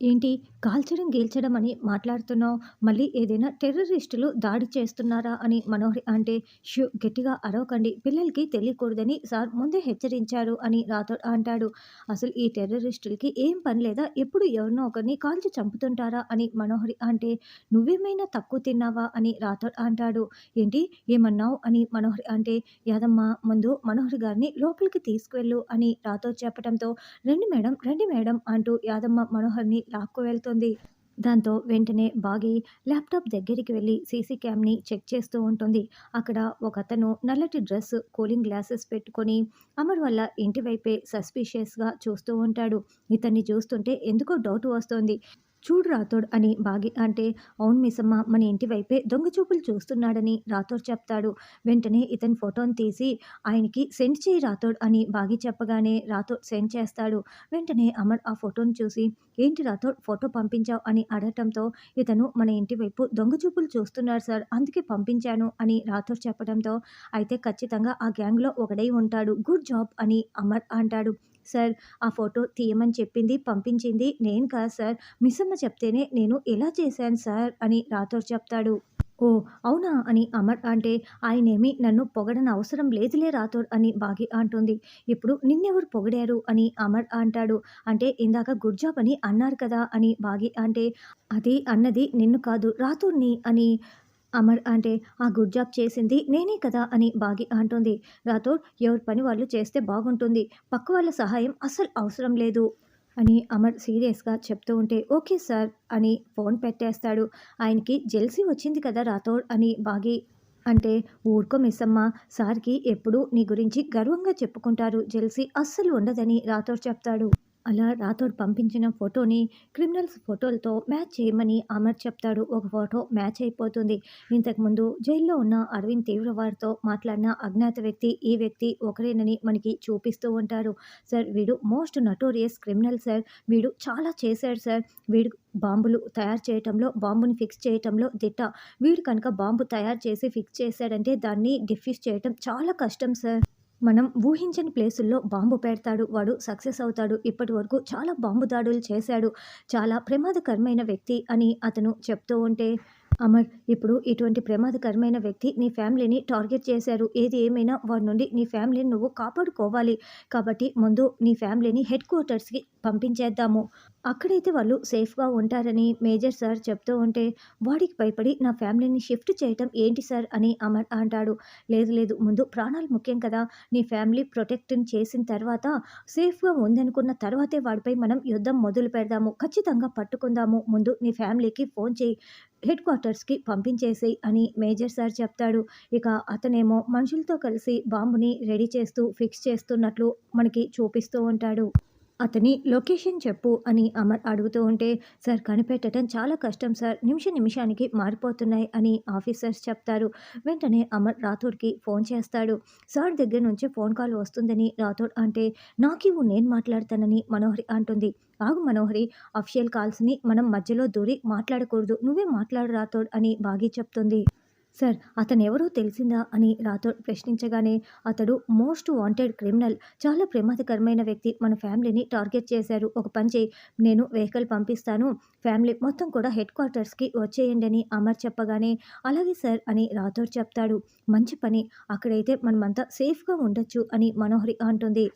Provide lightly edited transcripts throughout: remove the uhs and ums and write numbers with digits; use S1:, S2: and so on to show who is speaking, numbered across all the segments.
S1: ఏంటి కాల్చడం, గీల్చడం అని మాట్లాడుతున్నావు. మళ్ళీ ఏదైనా టెర్రరిస్టులు దాడి చేస్తున్నారా అని మనోహరి అంటే, గట్టిగా అరవకండి. పిల్లలకి తెలియకూడదని సార్ ముందే హెచ్చరించారు అని రాథోడ్ అంటాడు. అసలు ఈ టెర్రరిస్టులకి ఏం పని లేదా? ఎప్పుడు ఎవరినో ఒకరిని కాల్చి చంపుతుంటారా అని మనోహరి అంటే, నువ్వేమైనా తక్కువ తిన్నావా అని రాథోడ్ అంటాడు. ఏంటి ఏమన్నావు అని మనోహరి అంటే, యాదమ్మ ముందు మనోహరి గారిని లోపలికి తీసుకువెళ్ళు అని రాథోడ్ చెప్పడంతో, రండి మేడం, రండి మేడం అంటూ యాదమ్మ మనోహర్‌ని లాక్కు వెళ్తుంది. దాంతో వెంటనే బాగి ల్యాప్‌టాప్ దగ్గరికి వెళ్లి సీసీ క్యామ్‌ని చెక్ చేస్తూ ఉంటుంది. అక్కడ ఒకతను నల్లటి డ్రెస్, కూలింగ్ గ్లాసెస్ పెట్టుకొని అమర్ వాళ్ళ ఇంటి వైపే సస్పీషియస్‌గా చూస్తూ ఉంటాడు. ఇతన్ని చూస్తుంటే ఎందుకో డౌట్ వస్తోంది. చూడు రాథోడ్ అని బాగి అంటే, అవును మిస్సమ్మ మన ఇంటి వైపే దొంగ చూపులు చూస్తున్నాడని రాథోడ్ చెప్తాడు. వెంటనే ఇతని ఫోటోని తీసి ఆయనకి సెండ్ చేయి రాథోడ్ అని బాగి చెప్పగానే రాథోడ్ సెండ్ చేస్తాడు. వెంటనే అమర్ ఆ ఫోటోని చూసి, ఏంటి రాథోడ్ ఫోటో పంపించావు అని అడగటంతో, ఇతను మన ఇంటి వైపు దొంగ చూపులు చూస్తున్నాడు సార్, అందుకే పంపించాను అని రాథోడ్ చెప్పడంతో, అయితే ఖచ్చితంగా ఆ గ్యాంగ్‌లో ఒకడై ఉంటాడు. గుడ్ జాబ్ అని అమర్ అంటాడు. సార్ ఆ ఫోటో తీయమని చెప్పింది, పంపించింది నేను కాదు సార్. మిస్సమ్మ చెప్తేనే నేను ఇలా చేశాను సార్ అని రాథోడ్ చెప్తాడు. ఓహ్! అవునా అని అమర్ అంటే, ఆయనేమి నన్ను పొగడనవసరం లేదులే రాథోడ్ అని బాగి అంటుంది. ఇప్పుడు నిన్నెవరు పొగిడారు అని అమర్ అంటాడు. అంటే ఇందాక గుడ్ జాబ్ అని అన్నారు కదా అని బాగి అంటే, అది అన్నది నిన్ను కాదు రాథోడ్‌ని అని అమర్ అంటే, ఆ గుడ్ జాబ్ చేసింది నేనే కదా అని బాగి అంటుంది. రాథోడ్ ఎవరి పని వాళ్ళు చేస్తే బాగుంటుంది. పక్క వాళ్ళ సహాయం అస్సలు అవసరం లేదు అని అమర్ సీరియస్‌గా చెప్తూ ఉంటే, ఓకే సార్ అని ఫోన్ పెట్టేస్తాడు. ఆయనకి జెలసీ వచ్చింది కదా రాథోడ్ అని బాగి అంటే, ఊరుకో మిస్సమ్మ, సార్‌కి ఎప్పుడూ నీ గురించి గర్వంగా చెప్పుకుంటారు. జెలసీ అస్సలు ఉండదని రాథోడ్ చెప్తాడు. అలా రాథోడ్ పంపించిన ఫోటోని క్రిమినల్స్ ఫోటోలతో మ్యాచ్ చేయమని అమర్ చెప్తాడు. ఒక ఫోటో మ్యాచ్ అయిపోతుంది. ఇంతకుముందు జైల్లో ఉన్న అరవింద్ తీవ్రవాడితో మాట్లాడిన అజ్ఞాత వ్యక్తి, ఈ వ్యక్తి ఒకరేనని మనకి చూపిస్తూ ఉంటారు. సార్ వీడు మోస్ట్ నటోరియస్ క్రిమినల్ సార్. వీడు చాలా చేశాడు సార్. వీడు బాంబులు తయారు చేయటంలో, బాంబుని ఫిక్స్ చేయటంలో దిట్ట. వీడు కనుక బాంబు తయారు చేసి ఫిక్స్ చేశాడంటే దాన్ని డిఫ్యూజ్ చేయటం చాలా కష్టం సార్. మనం ఊహించని ప్లేసుల్లో బాంబు పెడతాడు. వాడు సక్సెస్ అవుతాడు. ఇప్పటివరకు చాలా బాంబు దాడులు చేశాడు. చాలా ప్రమాదకరమైన వ్యక్తి అని అతను చెప్తూ ఉంటే, అమర్ ఇప్పుడు ఇటువంటి ప్రమాదకరమైన వ్యక్తి నీ ఫ్యామిలీని టార్గెట్ చేశారు. ఏది ఏమైనా వాడి నుండి నీ ఫ్యామిలీని నువ్వు కాపాడుకోవాలి. కాబట్టి ముందు నీ ఫ్యామిలీని హెడ్ క్వార్టర్స్‌కి పంపించేద్దాము. అక్కడైతే వాళ్ళు సేఫ్‌గా ఉంటారని మేజర్ సార్ చెప్తూ ఉంటే, వాడికి భయపడి నా ఫ్యామిలీని షిఫ్ట్ చేయటం ఏంటి సార్ అని అమర్ అంటాడు. లేదు లేదు, ముందు ప్రాణాలు ముఖ్యం కదా! నీ ఫ్యామిలీ ప్రొటెక్ట్‌ని చేసిన తర్వాత, సేఫ్‌గా ఉందనుకున్న తర్వాతే వాడిపై మనం యుద్ధం మొదలు పెడదాము. ఖచ్చితంగా పట్టుకుందాము. ముందు నీ ఫ్యామిలీకి ఫోన్ చేయి. హెడ్ క్వార్టర్స్‌కి పంపించేసేయి అని మేజర్ సార్ చెప్తాడు. ఇక అతనేమో మనుషులతో కలిసి బాంబుని రెడీ చేస్తూ, ఫిక్స్ చేస్తున్నట్లు మనకి చూపిస్తూ ఉంటాడు. అతని లొకేషన్ చెప్పు అని అమర్ అడుగుతూ ఉంటే, సార్ కనిపెట్టడం చాలా కష్టం సార్. నిమిషానికి మారిపోతున్నాయి అని ఆఫీసర్స్ చెప్తారు. వెంటనే అమర్ రాథోడ్‌కి ఫోన్ చేస్తాడు. సార్ దగ్గర నుంచి ఫోన్ కాల్ వస్తుందని రాథోడ్ అంటే, నాకివ్వు నేను మాట్లాడతానని మనోహరి అంటుంది. ఆగు మనోహరి, అఫీషియల్ కాల్స్‌ని మనం మధ్యలో దూరి మాట్లాడకూడదు. నువ్వే మాట్లాడు రాథోడ్ అని బాగి చెప్తుంది. సార్ అతనెవరో తెలిసిందా అని రాథోడ్ ప్రశ్నించగానే, అతడు మోస్ట్ వాంటెడ్ క్రిమినల్. చాలా ప్రమాదకరమైన వ్యక్తి. మన ఫ్యామిలీని టార్గెట్ చేశారు. ఒక పని చేయి, నేను వెహికల్ పంపిస్తాను. ఫ్యామిలీ మొత్తం కూడా హెడ్ క్వార్టర్స్‌కి వచ్చేయండి అని అమర్ చెప్పగానే, అలాగే సార్ అని రాథోడ్ చెప్తాడు. మంచి పని. అక్కడైతే మనమంతా సేఫ్‌గా ఉండొచ్చు అని మనోహరి అంటుంది.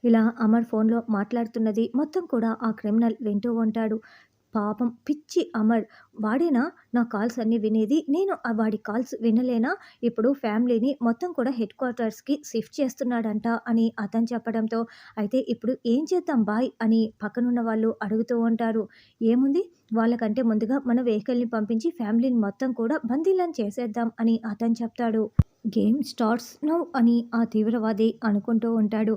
S1: ఇలా అమర్ ఫోన్‌లో మాట్లాడుతున్నది మొత్తం కూడా ఆ క్రిమినల్ వింటూ ఉంటాడు. పాపం పిచ్చి అమర్. వాడేనా నా కాల్స్ అన్నీ వినేది? నేను వాడి కాల్స్ వినలేనా? ఇప్పుడు ఫ్యామిలీని మొత్తం కూడా హెడ్ క్వార్టర్స్‌కి షిఫ్ట్ చేస్తున్నాడంట అని అతను చెప్పడంతో, అయితే ఇప్పుడు ఏం చేద్దాం బాయ్ అని పక్కనున్న వాళ్ళు అడుగుతూ ఉంటారు. ఏముంది, వాళ్ళకంటే ముందుగా మన వెహికల్‌ని పంపించి ఫ్యామిలీని మొత్తం కూడా బందీలను చేసేద్దాం అని అతను చెప్తాడు. గేమ్ స్టార్ట్స్ నౌ అని ఆ తీవ్రవాది అనుకుంటూ ఉంటాడు.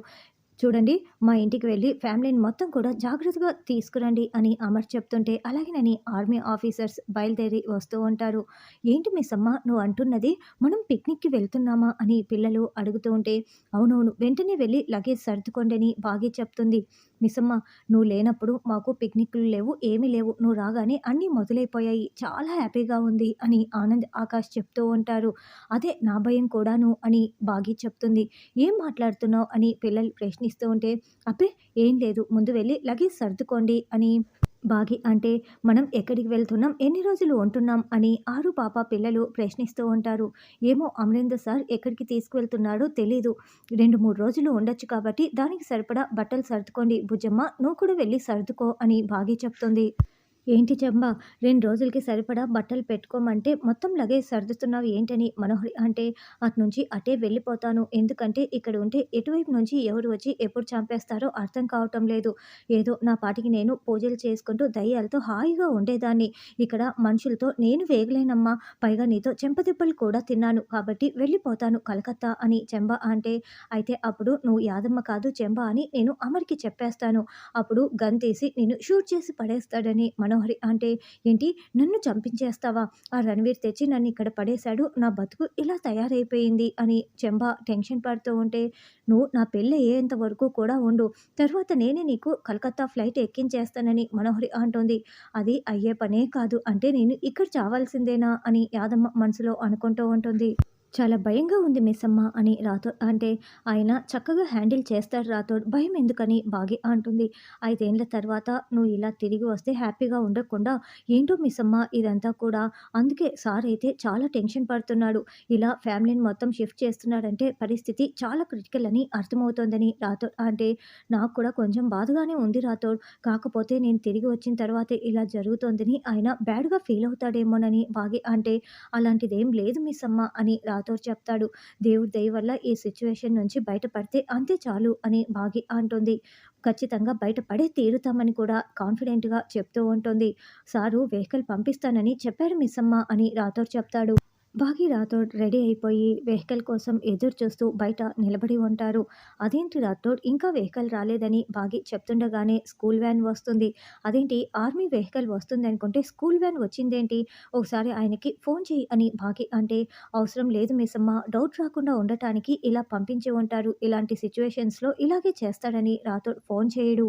S1: చూడండి, మా ఇంటికి వెళ్ళి ఫ్యామిలీని మొత్తం కూడా జాగ్రత్తగా తీసుకురండి అని అమర్ చెప్తుంటే, అలాగేనని ఆర్మీ ఆఫీసర్స్ బయలుదేరి వస్తూ ఉంటారు. ఏంటి మిస్సమ్మ నువ్వు అంటున్నది? మనం పిక్నిక్‌కి వెళ్తున్నామా అని పిల్లలు అడుగుతూ ఉంటే, అవునవును, వెంటనే వెళ్ళి లగేజ్ సర్దుకోండి అని బాగి చెప్తుంది. మిస్సమ్మ, నువ్వు లేనప్పుడు మాకు పిక్నిక్‌లు లేవు, ఏమీ లేవు. నువ్వు రాగానే అన్నీ మొదలైపోయాయి. చాలా హ్యాపీగా ఉంది అని ఆనంద్, ఆకాష్ చెప్తూ ఉంటారు. అదే నా భయం కూడాను అని బాగి చెప్తుంది. ఏం మాట్లాడుతున్నావు అని పిల్లలు ప్రశ్నిస్తూ ఉంటే, అబ్బే ఏం లేదు, ముందు వెళ్ళి లగేజ్ సర్దుకోండి అని బాగి అంటే మనం ఎక్కడికి వెళ్తున్నాం? ఎన్ని రోజులు ఉంటున్నాం? అని ఆరు పాప పిల్లలు ప్రశ్నిస్తూ ఉంటారు. ఏమో అమరేంద్ర సార్ ఎక్కడికి తీసుకువెళ్తున్నాడో తెలీదు. 2, 3 రోజులు ఉండొచ్చు కాబట్టి దానికి సరిపడా బట్టలు సర్దుకోండి బుజ్జమ్మ నువ్వు కూడా వెళ్లి సర్దుకో అని బాగి చెప్తుంది. ఏంటి చెంబ 2 రోజులకి సరిపడా బట్టలు పెట్టుకోమంటే మొత్తం లగేజ్ సర్దుతున్నావు ఏంటని మనోహరి అంటే, అటునుంచి అటే వెళ్ళిపోతాను. ఎందుకంటే ఇక్కడ ఉంటే ఎటువైపు నుంచి ఎవరు వచ్చి ఎప్పుడు చంపేస్తారో అర్థం కావటం లేదు. ఏదో నా పాటికి నేను పూజలు చేసుకుంటూ దయ్యాలతో హాయిగా ఉండేదాన్ని. ఇక్కడ మనుషులతో నేను వేగలేనమ్మా. పైగా నీతో చెంపదెబ్బలు కూడా తిన్నాను. కాబట్టి వెళ్ళిపోతాను కలకత్తా అని చెంబ అంటే, అయితే అప్పుడు నువ్వు యాదమ్మ కాదు చెంబ అని నేను అమర్‌కి చెప్పేస్తాను. అప్పుడు గన్ తీసి నిన్ను షూట్ చేసి పడేస్తాడని మనోహరి అంటే, ఏంటి నన్ను చంపించేస్తావా? ఆ రణవీర్ తెచ్చి నన్నిక్కడ పడేశాడు. నా బతుకు ఇలా తయారైపోయింది అని చెంబ టెన్షన్ పడుతూ ఉంటే, నువ్వు నా పెళ్లయ్యేంత వరకు కూడా ఉండు. తర్వాత నేనే నీకు కలకత్తా ఫ్లైట్ ఎక్కించేస్తానని మనోహరి అంటోంది. అది అయ్యే పనే కాదు. అంటే నేను ఇక్కడ చావాల్సిందేనా అని యాదమ్మ మనసులో అనుకుంటూ ఉంటుంది. చాలా భయంగా ఉంది మిస్సమ్మ అని రాథోడ్ అంటే, ఆయన చక్కగా హ్యాండిల్ చేస్తాడు రాథోడ్. భయం ఎందుకని బాగి అంటుంది. 5 ఏండ్ల తర్వాత నువ్వు ఇలా తిరిగి వస్తే హ్యాపీగా ఉండకుండా ఏంటో మిస్సమ్మ ఇదంతా కూడా. అందుకే సార్ అయితే చాలా టెన్షన్ పడుతున్నాడు. ఇలా ఫ్యామిలీని మొత్తం షిఫ్ట్ చేస్తున్నాడంటే పరిస్థితి చాలా క్రిటికల్ అని అర్థమవుతోందని రాథోడ్ అంటే, నాకు కూడా కొంచెం బాధగానే ఉంది రాథోడ్. కాకపోతే నేను తిరిగి వచ్చిన తర్వాతే ఇలా జరుగుతోందని ఆయన బ్యాడ్‌గా ఫీల్ అవుతాడేమోనని బాగి అంటే, అలాంటిదేం లేదు మిస్సమ్మ అని రాథోడ్ చెప్తాడు. దేవుడి దయ వల్ల ఈ సిట్యుయేషన్ నుంచి బయటపడితే అంతే చాలు అని బాగి అంటుంది. ఖచ్చితంగా బయటపడే తీరుతామని కూడా కాన్ఫిడెంట్‌గా చెప్తూ ఉంటుంది. సారు వెహికల్ పంపిస్తానని చెప్పారు మిస్సమ్మ అని రాథోడ్ చెప్తాడు. బాగి రాథోడ్ రెడీ అయిపోయి వెహికల్ కోసం ఎదురు చూస్తూ బయట నిలబడి ఉంటారు. అదేంటి రాథోడ్ ఇంకా వెహికల్ రాలేదని బాగి చెప్తుండగానే స్కూల్ వ్యాన్ వస్తుంది. అదేంటి ఆర్మీ వెహికల్ వస్తుందనుకుంటే స్కూల్ వ్యాన్ వచ్చిందేంటి? ఒకసారి ఆయనకి ఫోన్ చెయ్యి అని బాగి అంటే, అవసరం లేదు మిస్సమ్మ డౌట్ రాకుండా ఉండటానికి ఇలా పంపించి ఉంటారు. ఇలాంటి సిట్యుయేషన్స్‌లో ఇలాగే చేస్తాడని రాథోడ్ ఫోన్ చేయడు.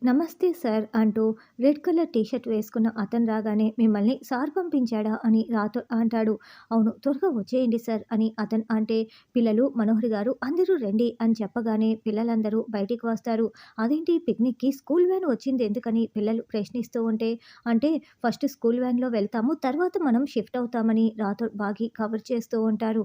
S1: నమస్తే సార్ అంటూ రెడ్ కలర్ టీ షర్ట్ వేసుకున్న అతను రాగానే మిమ్మల్ని సార్ పంపించాడా అని రాథోడ్ అంటాడు. అవును త్వరగా వచ్చేయండి సార్ అని అతను అంటే, పిల్లలు మనోహరి గారు అందరూ రండి అని చెప్పగానే పిల్లలందరూ బయటికి వస్తారు. అదేంటి పిక్నిక్‌కి స్కూల్ వ్యాన్ వచ్చింది ఎందుకని పిల్లలు ప్రశ్నిస్తూ ఉంటే, అంటే ఫస్ట్ స్కూల్ వ్యాన్‌లో వెళ్తాము తర్వాత మనం షిఫ్ట్ అవుతామని రాథోడ్ బాగి కవర్ చేస్తూ ఉంటారు.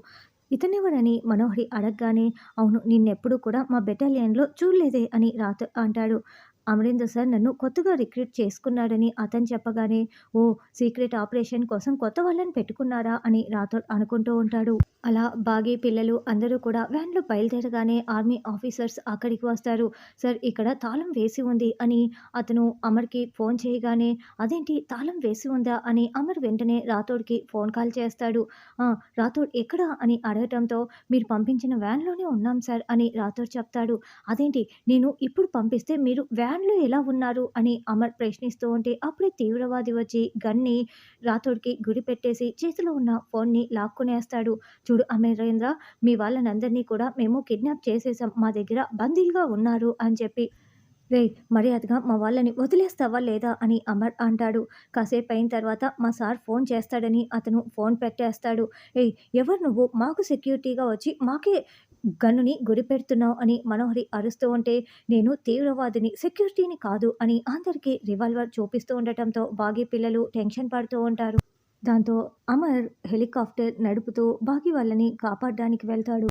S1: ఇతనెవరని మనోహరి అడగగానే, అవును నిన్నెప్పుడు కూడా మా బెటాలియన్‌లో చూడలేదే అని రాథోడ్ అంటాడు. అమరేంద్ర సార్ నన్ను కొత్తగా రిక్రూట్ చేసుకున్నాడని అతను చెప్పగానే, ఓహ్! సీక్రెట్ ఆపరేషన్ కోసం కొత్త వాళ్ళని పెట్టుకున్నారా అని రాథోడ్ అనుకుంటూ ఉంటాడు. అలా బాగి పిల్లలు అందరూ కూడా వ్యాన్‌లో బయలుదేరగానే ఆర్మీ ఆఫీసర్స్ అక్కడికి వస్తారు. సార్ ఇక్కడ తాళం వేసి ఉంది అని అతను అమర్‌కి ఫోన్ చేయగానే, అదేంటి తాళం వేసి ఉందా అని అమర్ వెంటనే రాథోడ్‌కి ఫోన్ కాల్ చేస్తాడు. ఆ! రాథోడ్ ఎక్కడ అని అడగటంతో, మీరు పంపించిన వ్యాన్‌లోనే ఉన్నాం సార్ అని రాథోడ్ చెప్తాడు. అదేంటి నేను ఇప్పుడు పంపిస్తే మీరు వ్యాన్‌లో ఎలా ఉన్నారు అని అమర్ ప్రశ్నిస్తూ ఉంటే, అప్పుడే తీవ్రవాది వచ్చి గన్‌ని రాథోడ్‌కి గురిపెట్టేసి చేతిలో ఉన్న ఫోన్‌ని లాక్కునేస్తాడు. చూడు అమరేంద్ర మీ వాళ్ళనందరినీ కూడా మేము కిడ్నాప్ చేసేసాం. మా దగ్గర బందీలుగా ఉన్నారు అని చెప్పి, రేయ్! మర్యాదగా మా వాళ్ళని వదిలేస్తావా లేదా అని అమర్ అంటాడు. కాసేపయిన తర్వాత మా సార్ ఫోన్ చేస్తాడని అతను ఫోన్ పెట్టేస్తాడు. ఏయ్! ఎవరు నువ్వు? మాకు సెక్యూరిటీగా వచ్చి మాకే గన్నుని గురిపెడుతున్నావు అని మనోహరి అరుస్తూ ఉంటే, నేను తీవ్రవాదిని సెక్యూరిటీని కాదు అని అందరికీ రివాల్వర్ చూపిస్తూ ఉండటంతో బాగి పిల్లలు టెన్షన్ పడుతూ ఉంటారు. దాంతో అమర్ హెలికాప్టర్ నడుపుతూ బాగి వాళ్ళని కాపాడడానికి వెళ్తాడు.